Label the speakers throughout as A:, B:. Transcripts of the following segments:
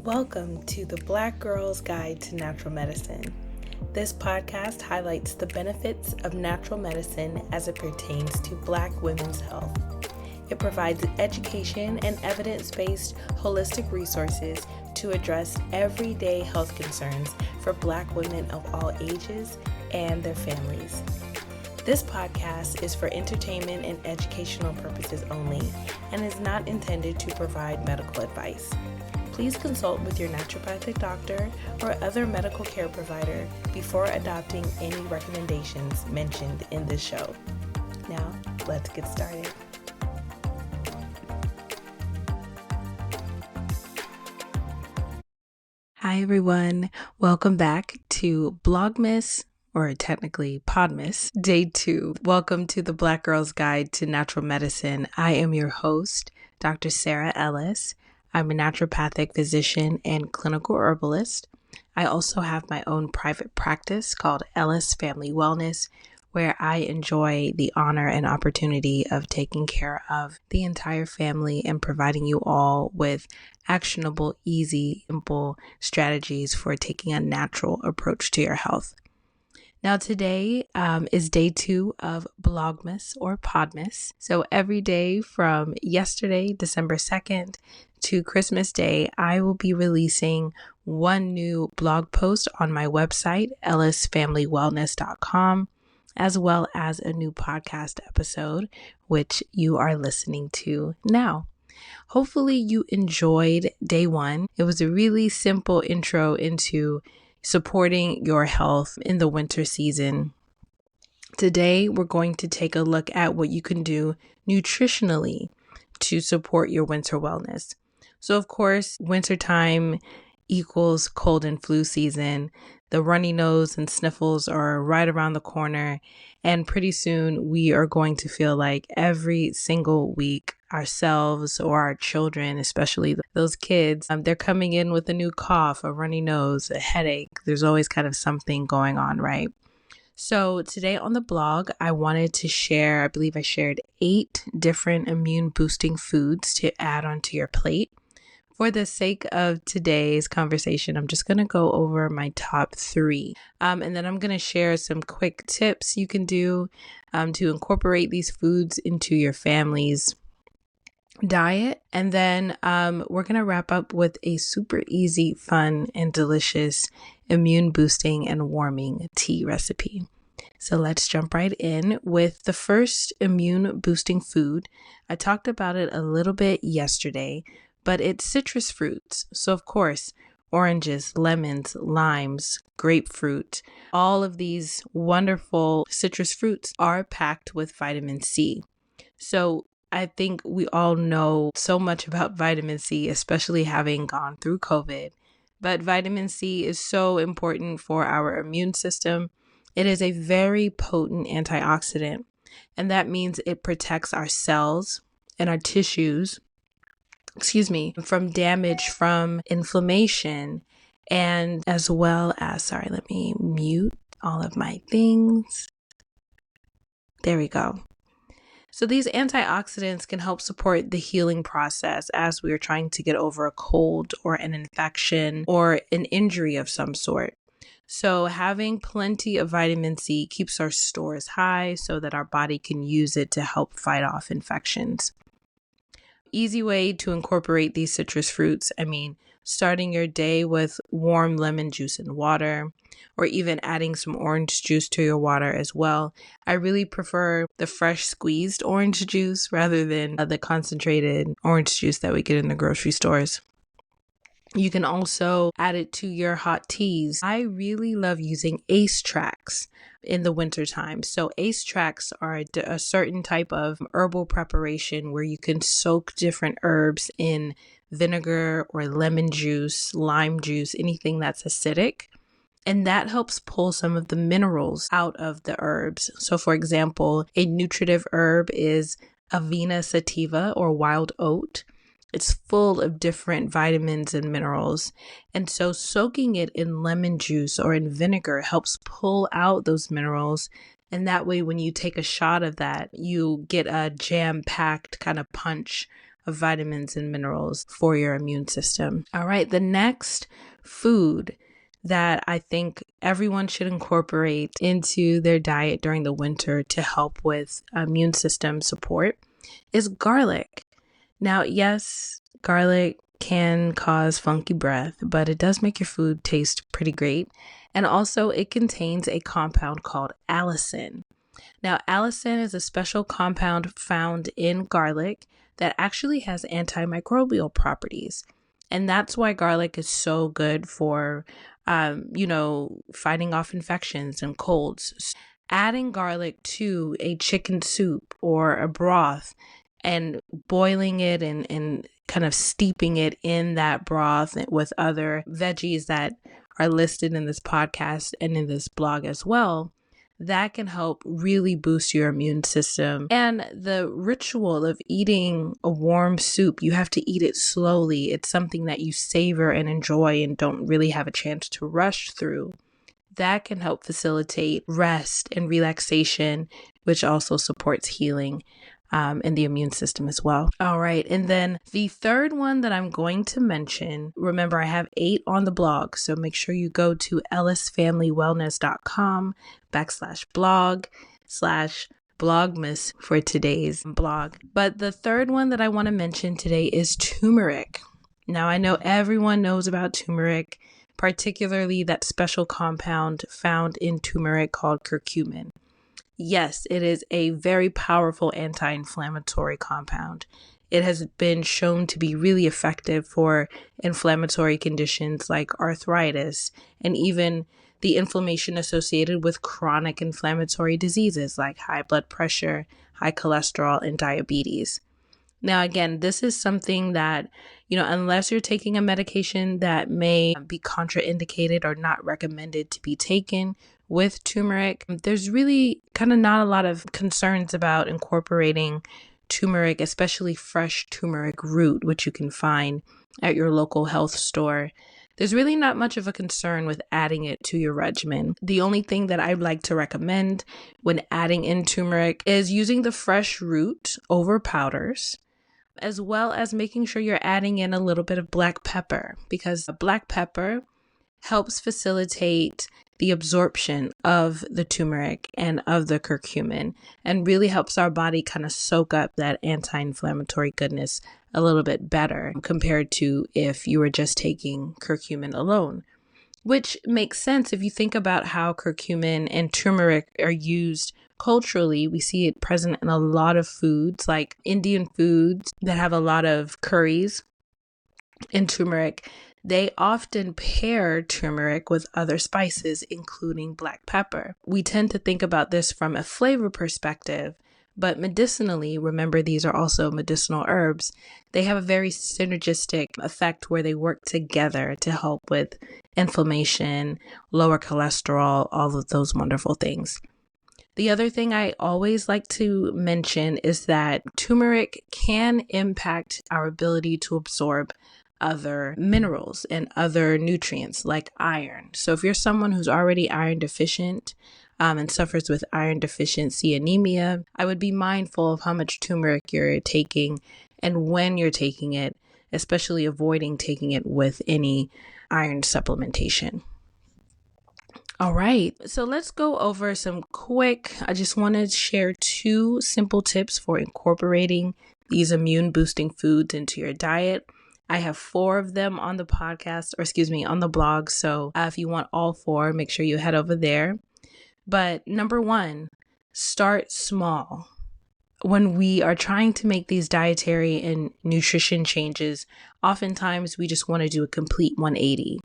A: Welcome to the Black Girl's Guide to Natural Medicine. This podcast highlights the benefits of natural medicine as it pertains to Black women's health. It provides education and evidence-based holistic resources to address everyday health concerns for Black women of all ages and their families. This podcast is for entertainment and educational purposes only and is not intended to provide medical advice. Please consult with your naturopathic doctor or other medical care provider before adopting any recommendations mentioned in this show. Now, let's get started. Hi everyone, welcome back to Blogmas, or technically Podmas, Day 2. Welcome to the Black Girl's Guide to Natural Medicine. I am your host, Dr. Sarah Ellis. I'm a naturopathic physician and clinical herbalist. I also have my own private practice called Ellis Family Wellness, where I enjoy the honor and opportunity of taking care of the entire family and providing you all with actionable, easy, simple strategies for taking a natural approach to your health. Now today is day 2 of Blogmas or Podmas. So every day from yesterday, December 2nd, to Christmas Day, I will be releasing one new blog post on my website, ellisfamilywellness.com, as well as a new podcast episode, which you are listening to now. Hopefully you enjoyed day 1. It was a really simple intro into supporting your health in the winter season. Today, we're going to take a look at what you can do nutritionally to support your winter wellness. So, of course, wintertime equals cold and flu season. The runny nose and sniffles are right around the corner. And pretty soon we are going to feel like every single week ourselves or our children, especially those kids, they're coming in with a new cough, a runny nose, a headache. There's always kind of something going on, right? So today on the blog, I wanted to share, I believe I shared 8 different immune boosting foods to add onto your plate. For the sake of today's conversation, I'm just going to go over my top 3. And then I'm going to share some quick tips you can do to incorporate these foods into your family's diet. And then we're going to wrap up with a super easy, fun, and delicious immune boosting and warming tea recipe. So let's jump right in with the first immune boosting food. I talked about it a little bit yesterday, but it's citrus fruits. So of course, oranges, lemons, limes, grapefruit, all of these wonderful citrus fruits are packed with vitamin C. So I think we all know so much about vitamin C, especially having gone through COVID. But vitamin C is so important for our immune system. It is a very potent antioxidant, and that means it protects our cells and our tissues from damage from inflammation, and as well as, let me mute all of my things. There we go. So these antioxidants can help support the healing process as we are trying to get over a cold or an infection or an injury of some sort. So having plenty of vitamin C keeps our stores high so that our body can use it to help fight off infections. Easy way to incorporate these citrus fruits. Starting your day with warm lemon juice and water, or even adding some orange juice to your water as well. I really prefer the fresh squeezed orange juice rather than the concentrated orange juice that we get in the grocery stores. You can also add it to your hot teas. I really love using Ace Tracks in the wintertime. So Ace Tracks are a certain type of herbal preparation where you can soak different herbs in vinegar or lemon juice, lime juice, anything that's acidic. And that helps pull some of the minerals out of the herbs. So for example, a nutritive herb is Avena sativa or wild oat. It's full of different vitamins and minerals. And so soaking it in lemon juice or in vinegar helps pull out those minerals. And that way, when you take a shot of that, you get a jam-packed kind of punch of vitamins and minerals for your immune system. All right, the next food that I think everyone should incorporate into their diet during the winter to help with immune system support is garlic. Now, yes, garlic can cause funky breath, but it does make your food taste pretty great. And also, it contains a compound called allicin. Now, allicin is a special compound found in garlic that actually has antimicrobial properties. And that's why garlic is so good for, fighting off infections and colds. Adding garlic to a chicken soup or a broth and boiling it and kind of steeping it in that broth with other veggies that are listed in this podcast and in this blog as well, that can help really boost your immune system. And the ritual of eating a warm soup, you have to eat it slowly. It's something that you savor and enjoy and don't really have a chance to rush through. That can help facilitate rest and relaxation, which also supports healing in the immune system as well. All right. And then the third one that I'm going to mention, remember I have 8 on the blog. So make sure you go to ellisfamilywellness.com/blog/blogmas for today's blog. But the third one that I want to mention today is turmeric. Now I know everyone knows about turmeric, particularly that special compound found in turmeric called curcumin. Yes, it is a very powerful anti-inflammatory compound. It has been shown to be really effective for inflammatory conditions like arthritis and even the inflammation associated with chronic inflammatory diseases like high blood pressure, high cholesterol, and diabetes. Now, again, this is something that, unless you're taking a medication that may be contraindicated or not recommended to be taken with turmeric, there's really kind of not a lot of concerns about incorporating turmeric, especially fresh turmeric root, which you can find at your local health store. There's really not much of a concern with adding it to your regimen. The only thing that I'd like to recommend when adding in turmeric is using the fresh root over powders, as well as making sure you're adding in a little bit of black pepper, because black pepper helps facilitate the absorption of the turmeric and of the curcumin and really helps our body kind of soak up that anti-inflammatory goodness a little bit better compared to if you were just taking curcumin alone, which makes sense if you think about how curcumin and turmeric are used culturally. We see it present in a lot of foods, like Indian foods that have a lot of curries and turmeric. They often pair turmeric with other spices, including black pepper. We tend to think about this from a flavor perspective, but medicinally, remember these are also medicinal herbs, they have a very synergistic effect where they work together to help with inflammation, lower cholesterol, all of those wonderful things. The other thing I always like to mention is that turmeric can impact our ability to absorb other minerals and other nutrients like iron. So if you're someone who's already iron deficient and suffers with iron deficiency anemia, I would be mindful of how much turmeric you're taking and when you're taking it, especially avoiding taking it with any iron supplementation. All right, so let's go over I just want to share 2 simple tips for incorporating these immune boosting foods into your diet. I have 4 of them on the podcast, on the blog. So if you want all 4, make sure you head over there. But number 1, start small. When we are trying to make these dietary and nutrition changes, oftentimes we just want to do a complete 180,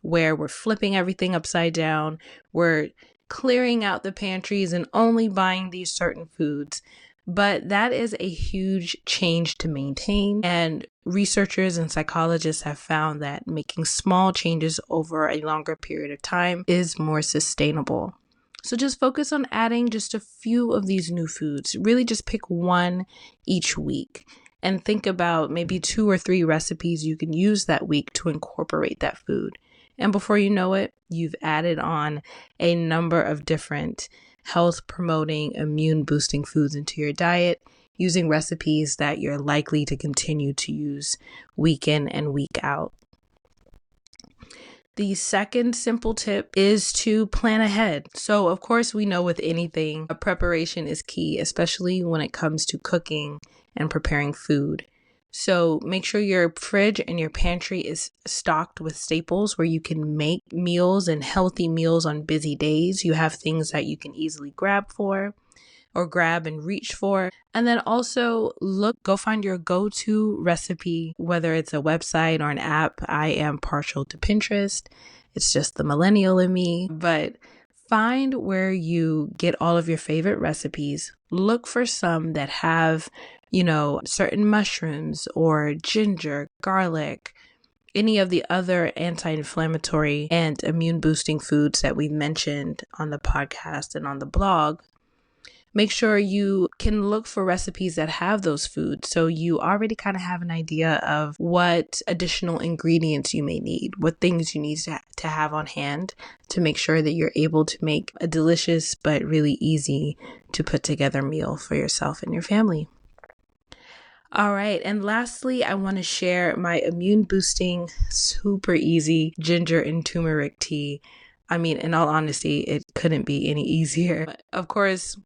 A: where we're flipping everything upside down. We're clearing out the pantries and only buying these certain foods. But that is a huge change to maintain. And researchers and psychologists have found that making small changes over a longer period of time is more sustainable. So just focus on adding just a few of these new foods. Really just pick one each week and think about maybe 2 or 3 recipes you can use that week to incorporate that food. And before you know it, you've added on a number of different health promoting, immune boosting foods into your diet. using recipes that you're likely to continue to use week in and week out. The second simple tip is to plan ahead. So, of course, we know with anything, a preparation is key, especially when it comes to cooking and preparing food. So make sure your fridge and your pantry is stocked with staples where you can make meals and healthy meals on busy days. You have things that you can easily grab and reach for. And then also go find your go-to recipe, whether it's a website or an app. I am partial to Pinterest. It's just the millennial in me, but find where you get all of your favorite recipes. Look for some that have, certain mushrooms or ginger, garlic, any of the other anti-inflammatory and immune boosting foods that we mentioned on the podcast and on the blog. Make sure you can look for recipes that have those foods. So you already kind of have an idea of what additional ingredients you may need, what things you need to have on hand to make sure that you're able to make a delicious but really easy to put together meal for yourself and your family. All right. And lastly, I want to share my immune boosting, super easy ginger and turmeric tea. I mean, in all honesty, it couldn't be any easier. But of course,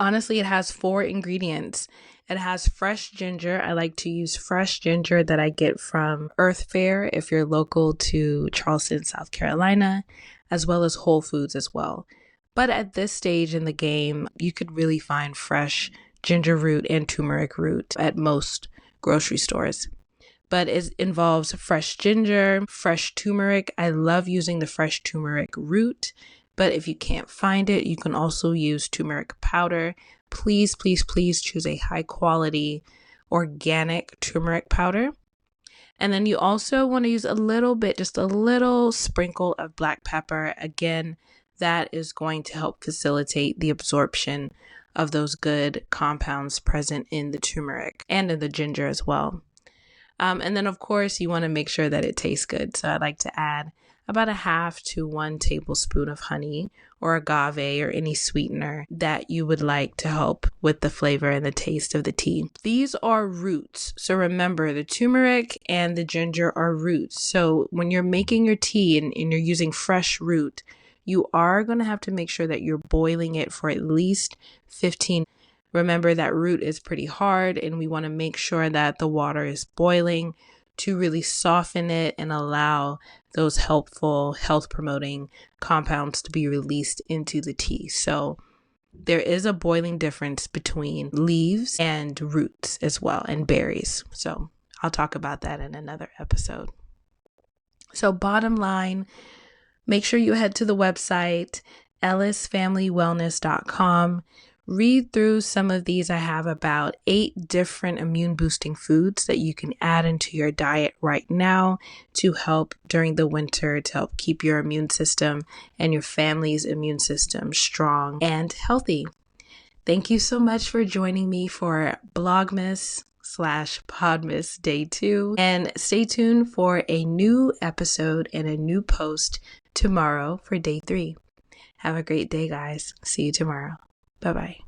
A: honestly, it has 4 ingredients. It has fresh ginger. I like to use fresh ginger that I get from Earth Fare if you're local to Charleston, South Carolina, as well as Whole Foods as well. But at this stage in the game, you could really find fresh ginger root and turmeric root at most grocery stores. But it involves fresh ginger, fresh turmeric. I love using the fresh turmeric root, but if you can't find it, you can also use turmeric powder. Please, please, please choose a high quality organic turmeric powder. And then you also want to use just a little sprinkle of black pepper. Again, that is going to help facilitate the absorption of those good compounds present in the turmeric and in the ginger as well. And then, of course, you want to make sure that it tastes good. So I like to add about 1/2 to 1 tablespoon of honey or agave or any sweetener that you would like to help with the flavor and the taste of the tea. These are roots. So remember, the turmeric and the ginger are roots. So when you're making your tea and you're using fresh root, you are going to have to make sure that you're boiling it for at least 15 minutes. Remember that root is pretty hard and we want to make sure that the water is boiling to really soften it and allow those helpful health promoting compounds to be released into the tea. So there is a boiling difference between leaves and roots as well, and berries. So I'll talk about that in another episode. So bottom line, make sure you head to the website, ellisfamilywellness.com. Read through some of these. I have about 8 different immune boosting foods that you can add into your diet right now to help during the winter, to help keep your immune system and your family's immune system strong and healthy. Thank you so much for joining me for Blogmas/Podmas Day 2. And stay tuned for a new episode and a new post tomorrow for Day 3. Have a great day, guys. See you tomorrow. Bye-bye.